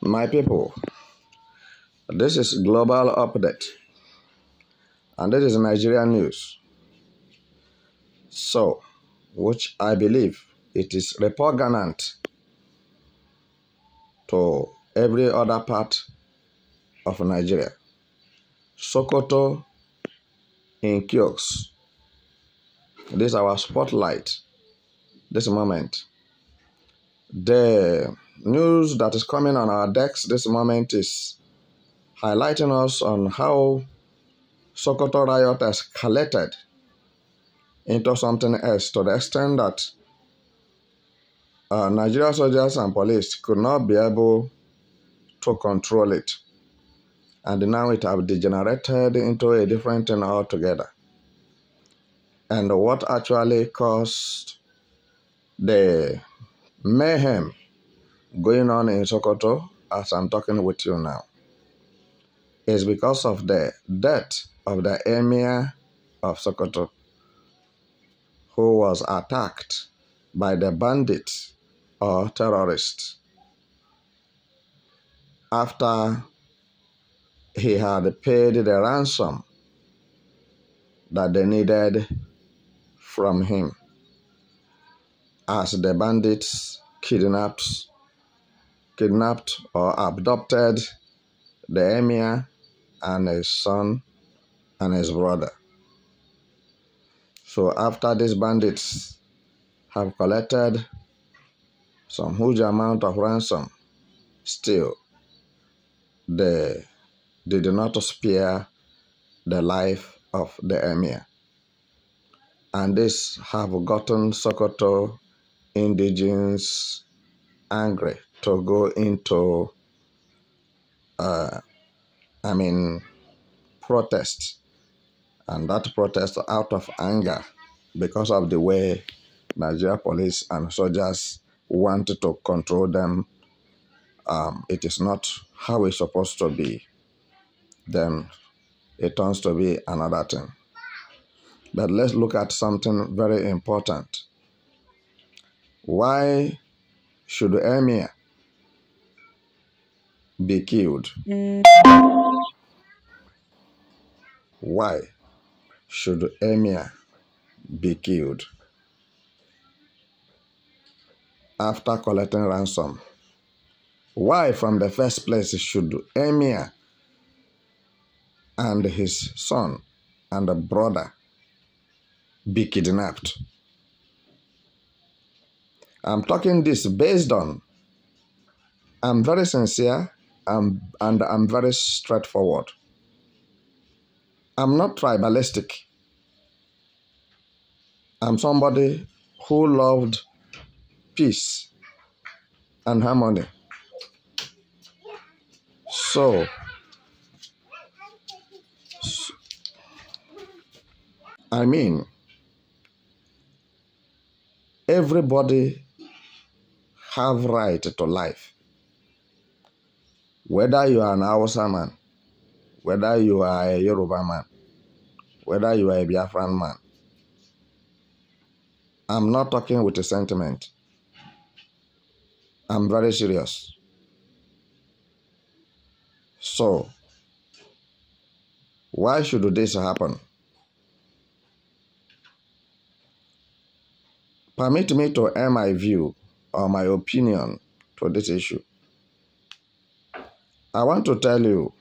My people, this is Global Update, and this is Nigerian news. So, which I believe it is repugnant to every other part of Nigeria. Sokoto in kiosks. This is our spotlight this moment. The news that is coming on our decks this moment is highlighting us on how Sokoto riot escalated into something else to the extent that Nigerian soldiers and police could not be able to control it. And now it has degenerated into a different thing altogether. And what actually caused the mayhem going on in Sokoto, as I'm talking with you now, is because of the death of the Emir of Sokoto, who was attacked by the bandits or terrorists after he had paid the ransom that they needed from him, as the bandits kidnapped or abducted the Emir and his son and his brother. So after these bandits have collected some huge amount of ransom, still they did not spare the life of the Emir. And this have gotten Sokoto indigenes angry to go into protest. And that protest out of anger because of the way Nigeria police and soldiers want to control them. It is not how it's supposed to be. Then it turns to be another thing. But let's look at something very important. Why should Emir be killed? Why should Emir be killed after collecting ransom? Why from the first place should Emir and his son and the brother be kidnapped? I'm talking this based on, I'm very sincere and I'm very straightforward. I'm not tribalistic. I'm somebody who loved peace and harmony. So, everybody have right to life. Whether you are an Hausa man, whether you are a Yoruba man, whether you are a Biafran man. I'm not talking with a sentiment. I'm very serious. So, why should this happen? Permit me to air my view or my opinion to this issue. I want to tell you,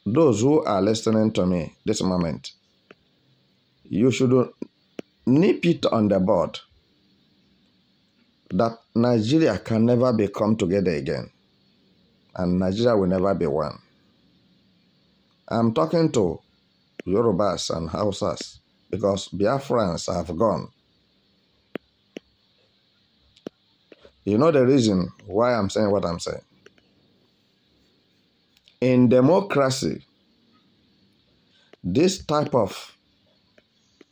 those who are listening to me this moment, you should nip it on the board that Nigeria can never become together again, and Nigeria will never be one. I'm talking to Yorubas and Hausas because Biafrans have gone. You know the reason why I'm saying what I'm saying. In democracy, this type of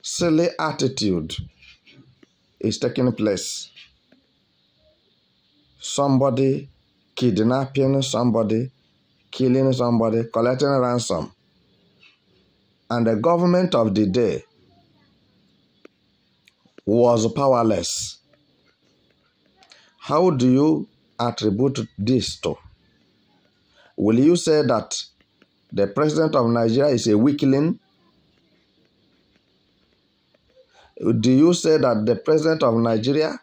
silly attitude is taking place. Somebody kidnapping somebody, killing somebody, collecting ransom. And the government of the day was powerless. How do you attribute this to? Will you say that the president of Nigeria is a weakling? Do you say that the president of Nigeria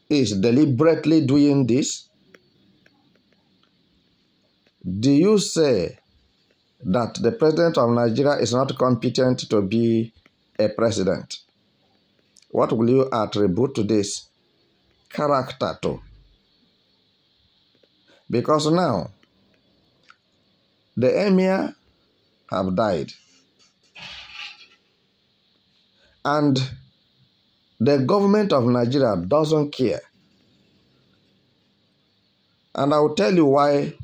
is deliberately doing this? Do you say that the president of Nigeria is not competent to be a president? What will you attribute to this character to? Because now, the Emir have died. And the government of Nigeria doesn't care. And I will tell you why,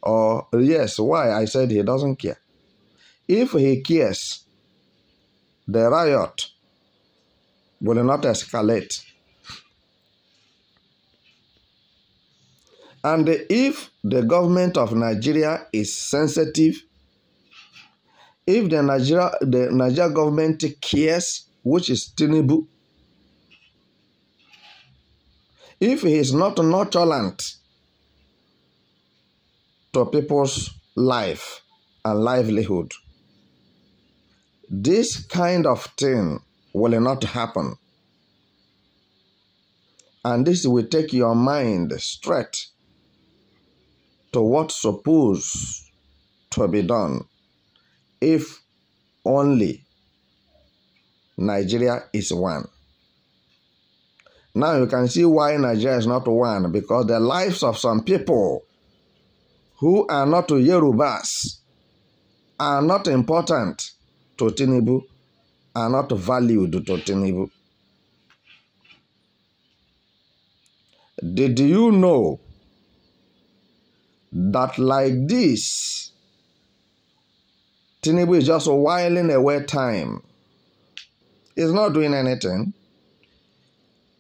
or yes, why I said he doesn't care. If he cares, the riot will not escalate. And if the government of Nigeria is sensitive, if the Nigeria government cares, which is Tinubu, if he is not nonchalant to people's life and livelihood, this kind of thing will not happen. And this will take your mind straight to what's supposed to be done if only Nigeria is one. Now you can see why Nigeria is not one, because the lives of some people who are not Yorubas are not important to Tinubu, are not valued to Tinubu. Did you know that like this, Tinubu is just whiling away time? He's not doing anything.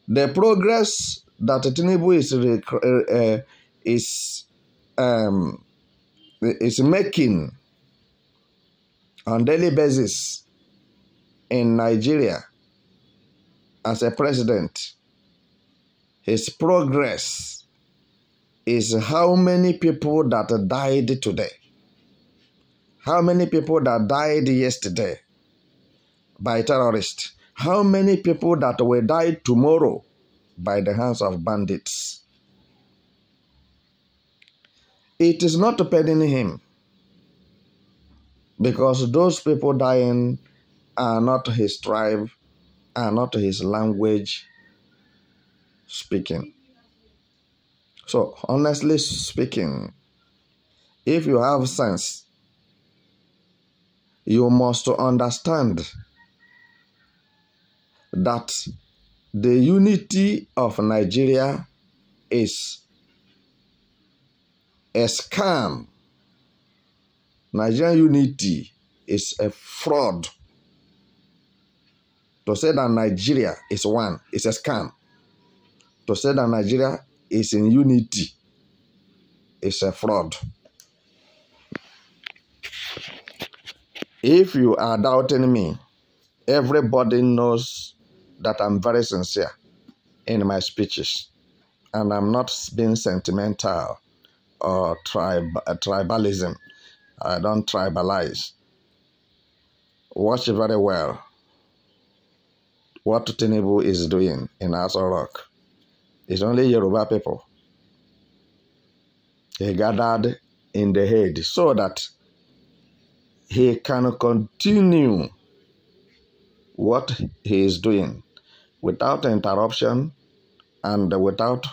The progress that Tinubu is making on daily basis in Nigeria as a president, his progress is how many people that died today, how many people that died yesterday by terrorists, how many people that will die tomorrow by the hands of bandits. It is not paining him, because those people dying are not his tribe, are not his language speaking. So, honestly speaking, if you have sense, you must understand that the unity of Nigeria is a scam. Nigerian unity is a fraud. To say that Nigeria is one is a scam. To say that Nigeria is in unity is a fraud. If you are doubting me, everybody knows that I'm very sincere in my speeches, and I'm not being sentimental or tribalism. I don't tribalize. Watch very well what Tinubu is doing in Aso Rock. It's only Yoruba people. He gathered in the head so that he can continue what he is doing without interruption and without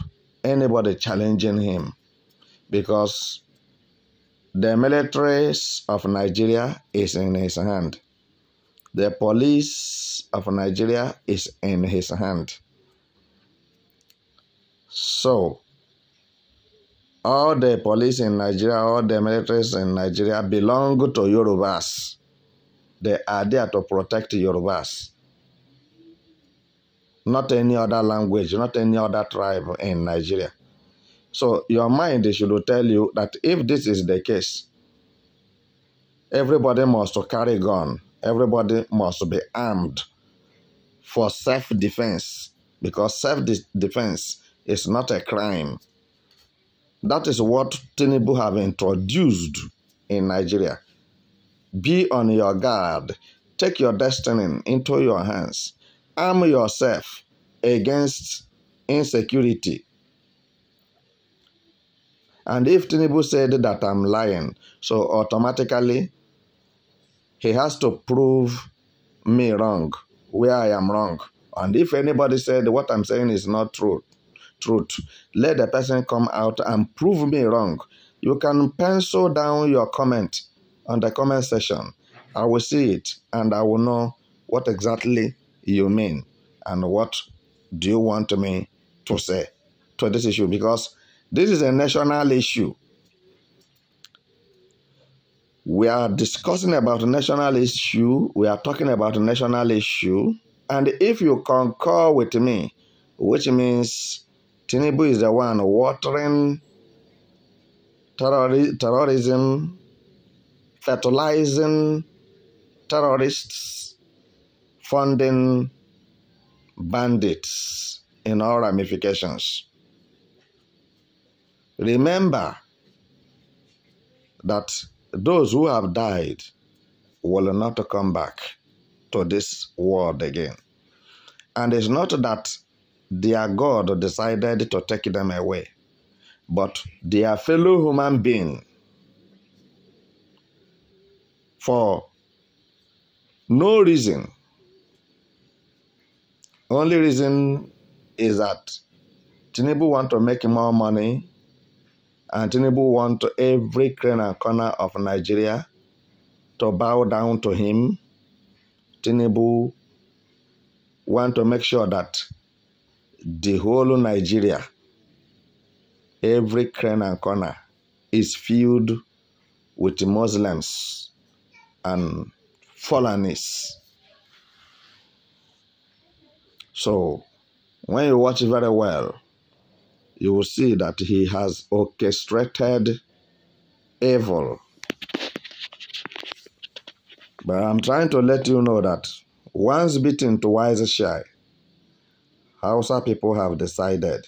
anybody challenging him, because the military of Nigeria is in his hand. The police of Nigeria is in his hand. So, all the police in Nigeria, all the militaries in Nigeria belong to Yorubas. They are there to protect Yorubas. Not any other language, not any other tribe in Nigeria. So your mind should tell you that if this is the case, everybody must carry gun. Everybody must be armed for self-defense because self-defense is not a crime. That is what Tinubu have introduced in Nigeria. Be on your guard. Take your destiny into your hands. Arm yourself against insecurity. And if Tinubu said that I'm lying, so automatically he has to prove me wrong where I am wrong. And if anybody said what I'm saying is not truth, let the person come out and prove me wrong. You can pencil down your comment on the comment section. I will see it and I will know what exactly you mean and what do you want me to say to this issue, because this is a national issue. We are discussing about a national issue. We are talking about a national issue. And if you concur with me, which means Tinubu is the one watering terrorism, fertilizing terrorists, funding bandits in all ramifications. Remember that those who have died will not come back to this world again. And it's not that their God decided to take them away, but their fellow human being, for no reason. Only reason is that Tinubu want to make more money, and Tinubu want every crane and corner of Nigeria to bow down to him. Tinubu want to make sure that the whole Nigeria, every crane and corner, is filled with Muslims and Fulanis. So, when you watch very well, you will see that he has orchestrated evil. But I'm trying to let you know that once bitten, twice shy. Hausa people have decided